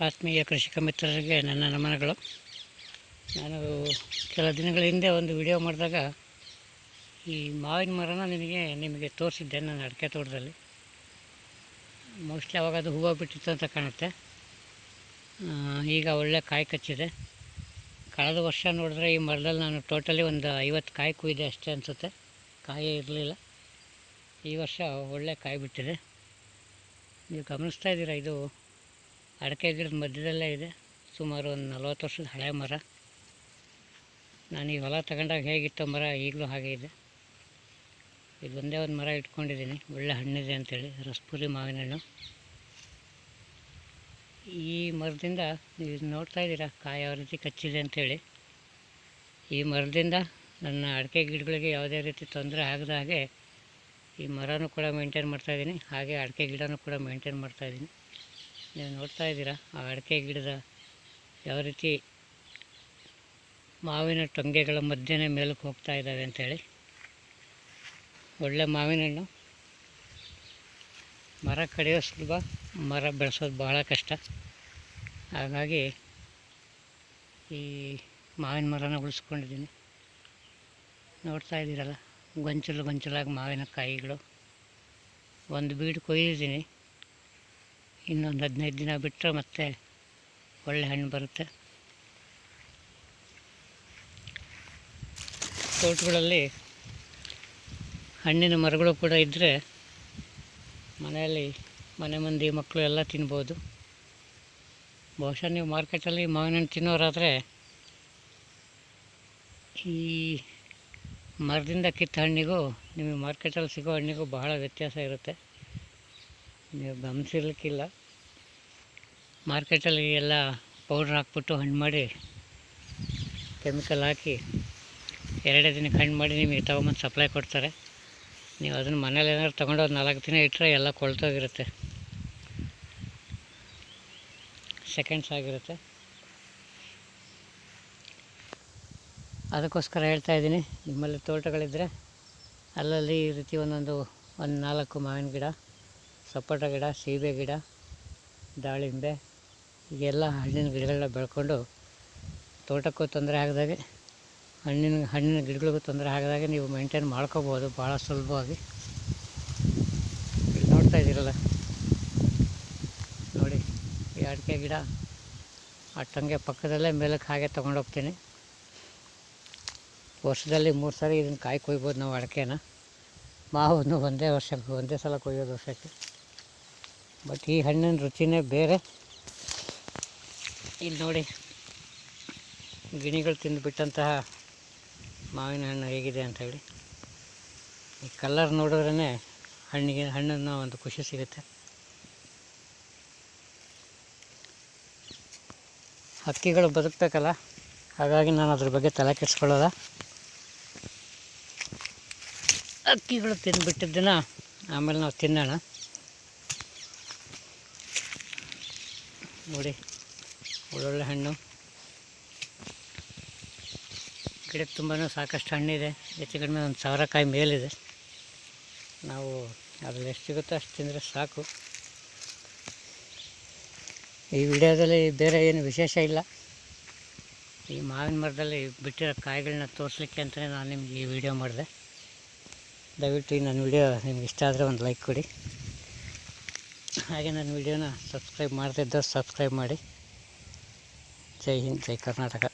ಆತ್ಮೀಯ ಕೃಷಿಕ ಮಿತ್ರರಿಗೆ ನನ್ನ ನಮನಗಳು. ನಾನು ಕೆಲ ದಿನಗಳ ಹಿಂದೆ ಒಂದು ವಿಡಿಯೋ ಮಾಡಿದಾಗ ಈ ಮಾವಿನ ಮರನ ನಿಮಗೆ ತೋರಿಸಿದ್ದೆ ನನ್ನ ಅಡಿಕೆ ತೋಟದಲ್ಲಿ. ಮೋಸ್ಟ್ಲಿ ಅವಾಗ ಅದು ಹೂವು ಬಿಟ್ಟಿತ್ತು ಅಂತ ಕಾಣುತ್ತೆ. ಈಗ ಒಳ್ಳೆ ಕಾಯಿ ಕಚ್ಚಿದೆ. ಕಳೆದ ವರ್ಷ ನೋಡಿದ್ರೆ ಈ ಮರದಲ್ಲಿ ನಾನು ಟೋಟಲಿ ಒಂದು 50 ಕಾಯಿ ಕುಯ್ದೆ ಅಷ್ಟೇ ಅನಿಸುತ್ತೆ, ಕಾಯೇ ಇರಲಿಲ್ಲ. ಈ ವರ್ಷ ಒಳ್ಳೆ ಕಾಯಿ ಬಿಟ್ಟಿದೆ. ನೀವು ಗಮನಿಸ್ತಾ ಇದ್ದೀರಾ, ಇದು ಅಡಿಕೆ ಗಿಡದ ಮಧ್ಯದಲ್ಲೇ ಇದೆ. ಸುಮಾರು ಒಂದು 40 ವರ್ಷದ ಹಳೆ ಮರ. ನಾನು ಈ ಹೊಲ ತಗೊಂಡಾಗ ಹೇಗಿತ್ತು ಮರ ಈಗಲೂ ಹಾಗೆ ಇದೆ. ಇದೊಂದೇ ಒಂದು ಮರ ಇಟ್ಕೊಂಡಿದ್ದೀನಿ, ಒಳ್ಳೆ ಹಣ್ಣಿದೆ ಅಂಥೇಳಿ, ರಸಪುರಿ ಮಾವಿನ ಹಣ್ಣು. ಈ ಮರದಿಂದ ನೀವು ನೋಡ್ತಾ ಇದ್ದೀರಾ ಕಾಯಿ ಯಾವ ರೀತಿ ಕಚ್ಚಿದೆ ಅಂಥೇಳಿ. ಈ ಮರದಿಂದ ನನ್ನ ಅಡಿಕೆ ಗಿಡಗಳಿಗೆ ಯಾವುದೇ ರೀತಿ ತೊಂದರೆ ಆಗದ ಹಾಗೆ ಈ ಮರನೂ ಕೂಡ ಮೇಂಟೈನ್ ಮಾಡ್ತಾಯಿದ್ದೀನಿ, ಹಾಗೆ ಅಡಿಕೆ ಗಿಡನೂ ಕೂಡ ಮೇಂಟೈನ್ ಮಾಡ್ತಾಯಿದ್ದೀನಿ. ನೀವು ನೋಡ್ತಾ ಇದ್ದೀರಾ ಆ ಅಡಿಕೆ ಗಿಡದ ಯಾವ ರೀತಿ ಮಾವಿನ ಟೊಂಗೆಗಳ ಮಧ್ಯೆ ಮೇಲಕ್ಕೆ ಹೋಗ್ತಾ ಇದ್ದಾವೆ ಅಂಥೇಳಿ. ಒಳ್ಳೆ ಮಾವಿನ ಹಣ್ಣು. ಮರ ಕಡಿಯೋದು ಸುಲಭ, ಮರ ಬೆಳೆಸೋದು ಬಹಳ ಕಷ್ಟ. ಹಾಗಾಗಿ ಈ ಮಾವಿನ ಮರನ ಉಳಿಸ್ಕೊಂಡಿದ್ದೀನಿ. ನೋಡ್ತಾ ಇದ್ದೀರಲ್ಲ, ಗೊಂಚಲಾಗಿ ಮಾವಿನ ಕಾಯಿಗಳು. ಒಂದು ಬೀಡು ಕೊಯ್ದಿದ್ದೀನಿ, ಇನ್ನೊಂದು 15 ದಿನ ಬಿಟ್ಟರೆ ಮತ್ತೆ ಒಳ್ಳೆ ಹಣ್ಣು ಬರುತ್ತೆ. ತೋಟಗಳಲ್ಲಿ ಹಣ್ಣಿನ ಮರಗಳು ಕೂಡ ಇದ್ದರೆ ಮನೆಯಲ್ಲಿ ಮನೆ ಮಂದಿ ಮಕ್ಕಳು ಎಲ್ಲ ತಿನ್ಬೋದು. ಬಹುಶಃ ನೀವು ಮಾರ್ಕೆಟಲ್ಲಿ ಮಾವಿನ ಹಣ್ಣು ತಿನ್ನೋರಾದರೆ ಈ ಮರದಿಂದ ಕಿತ್ತ ಹಣ್ಣಿಗೂ ನಿಮಗೆ ಮಾರ್ಕೆಟಲ್ಲಿ ಸಿಗೋ ಹಣ್ಣಿಗೂ ಬಹಳ ವ್ಯತ್ಯಾಸ ಇರುತ್ತೆ. ನೀವು ಗಮನಿಸಿರ್ಲಿಕ್ಕಿಲ್ಲ. ಮಾರ್ಕೆಟಲ್ಲಿ ಎಲ್ಲ ಪೌಡ್ರ್ ಹಾಕ್ಬಿಟ್ಟು ಹಣ್ಣು ಮಾಡಿ, ಕೆಮಿಕಲ್ ಹಾಕಿ 2 ದಿನಕ್ಕೆ ಹಣ್ಣು ಮಾಡಿ ನಿಮಗೆ ತೊಗೊಂಬಂದು ಸಪ್ಲೈ ಕೊಡ್ತಾರೆ. ನೀವು ಅದನ್ನು ಮನೇಲಿ ಏನಾದ್ರು ತೊಗೊಂಡೋದು 4 ದಿನ ಇಟ್ಟರೆ ಎಲ್ಲ ಕೊಳ್ತೋಗಿರುತ್ತೆ, ಸೆಕೆಂಡ್ಸ್ ಆಗಿರುತ್ತೆ. ಅದಕ್ಕೋಸ್ಕರ ಹೇಳ್ತಾ ಇದ್ದೀನಿ, ನಿಮ್ಮಲ್ಲಿ ತೋಟಗಳಿದ್ದರೆ ಅಲ್ಲಲ್ಲಿ ಈ ರೀತಿ ಒಂದು 4 ಮಾವಿನ ಗಿಡ, ಸಪೋಟ ಗಿಡ, ಸೀಬೆ ಗಿಡ, ದಾಳಿಂಬೆ, ಹೀಗೆಲ್ಲ ಹಣ್ಣಿನ ಗಿಡಗಳನ್ನ ಬೆಳ್ಕೊಂಡು ತೋಟಕ್ಕೂ ತೊಂದರೆ ಆಗದಾಗೆ ಹಣ್ಣಿನ ಗಿಡಗಳಿಗೂ ತೊಂದರೆ ಆಗದಾಗೆ ನೀವು ಮೇಂಟೈನ್ ಮಾಡ್ಕೋಬೋದು ಭಾಳ ಸುಲಭವಾಗಿ. ಇಲ್ಲಿ ನೋಡ್ತಾ ಇದ್ದೀರಲ್ಲ, ನೋಡಿ ಈ ಅಡಿಕೆ ಗಿಡ ಆ ಟೊಂಗೆ ಪಕ್ಕದಲ್ಲೇ ಮೇಲಕ್ಕೆ ಹಾಗೆ ತೊಗೊಂಡೋಗ್ತೀನಿ. ವರ್ಷದಲ್ಲಿ 3 ಸಾರಿ ಇದನ್ನು ಕಾಯಿ ಕೊಯ್ಬೋದು ನಾವು ಅಡಿಕೆನ. ಮಾವನ್ನು ಒಂದೇ ಸಲ ಕೊಯ್ಯೋದು ವರ್ಷಕ್ಕೆ. ಬಟ್ ಈ ಹಣ್ಣಿನ ರುಚಿನೇ ಬೇರೆ. ಇಲ್ಲಿ ನೋಡಿ, ಗಿಣಿಗಳು ತಿಂದುಬಿಟ್ಟಂತಹ ಮಾವಿನ ಹಣ್ಣು ಹೇಗಿದೆ ಅಂಥೇಳಿ. ಈ ಕಲರ್ ನೋಡಿದ್ರೇ ಹಣ್ಣನ್ನು ಒಂದು ಖುಷಿ ಸಿಗುತ್ತೆ. ಹಕ್ಕಿಗಳು ಬದುಕಬೇಕಲ್ಲ, ಹಾಗಾಗಿ ನಾನು ಅದ್ರ ಬಗ್ಗೆ ತಲೆ ಕೆಡಿಸ್ಕೊಳ್ಳೋಲ್ಲ. ಹಕ್ಕಿಗಳು ತಿಂದುಬಿಟ್ಟಿದ್ದನ್ನು ಆಮೇಲೆ ನಾವು ತಿನ್ನೋಣ. ನೋಡಿ, ಒಳ್ಳೊಳ್ಳೆ ಹಣ್ಣು. ಗಿಡಕ್ಕೆ ತುಂಬಾ ಸಾಕಷ್ಟು ಹಣ್ಣಿದೆ. ಹೆಚ್ಚು ಕಡಿಮೆ 1000 ಕಾಯಿ ಮೇಲಿದೆ. ನಾವು ಅದ್ರಲ್ಲಿ ಎಷ್ಟು ಸಿಗುತ್ತೋ ಅಷ್ಟು ತಿಂದರೆ ಸಾಕು. ಈ ವಿಡಿಯೋದಲ್ಲಿ ಬೇರೆ ಏನು ವಿಶೇಷ ಇಲ್ಲ. ಈ ಮಾವಿನ ಮರದಲ್ಲಿ ಬಿಟ್ಟಿರೋ ಕಾಯಿಗಳನ್ನ ತೋರಿಸ್ಲಿಕ್ಕೆ ಅಂತಲೇ ನಾನು ನಿಮಗೆ ಈ ವಿಡಿಯೋ ಮಾಡಿದೆ. ದಯವಿಟ್ಟು ಈ ನನ್ನ ವಿಡಿಯೋ ನಿಮ್ಗೆ ಇಷ್ಟ ಆದರೆ ಒಂದು ಲೈಕ್ ಕೊಡಿ. ಹಾಗೆ ನನ್ನ ವಿಡಿಯೋನ ಸಬ್ಸ್ಕ್ರೈಬ್ ಮಾಡದಿದ್ದವ್ರು ಸಬ್ಸ್ಕ್ರೈಬ್ ಮಾಡಿ. ಜೈ ಹಿಂದ್, ಜೈ ಕರ್ನಾಟಕ.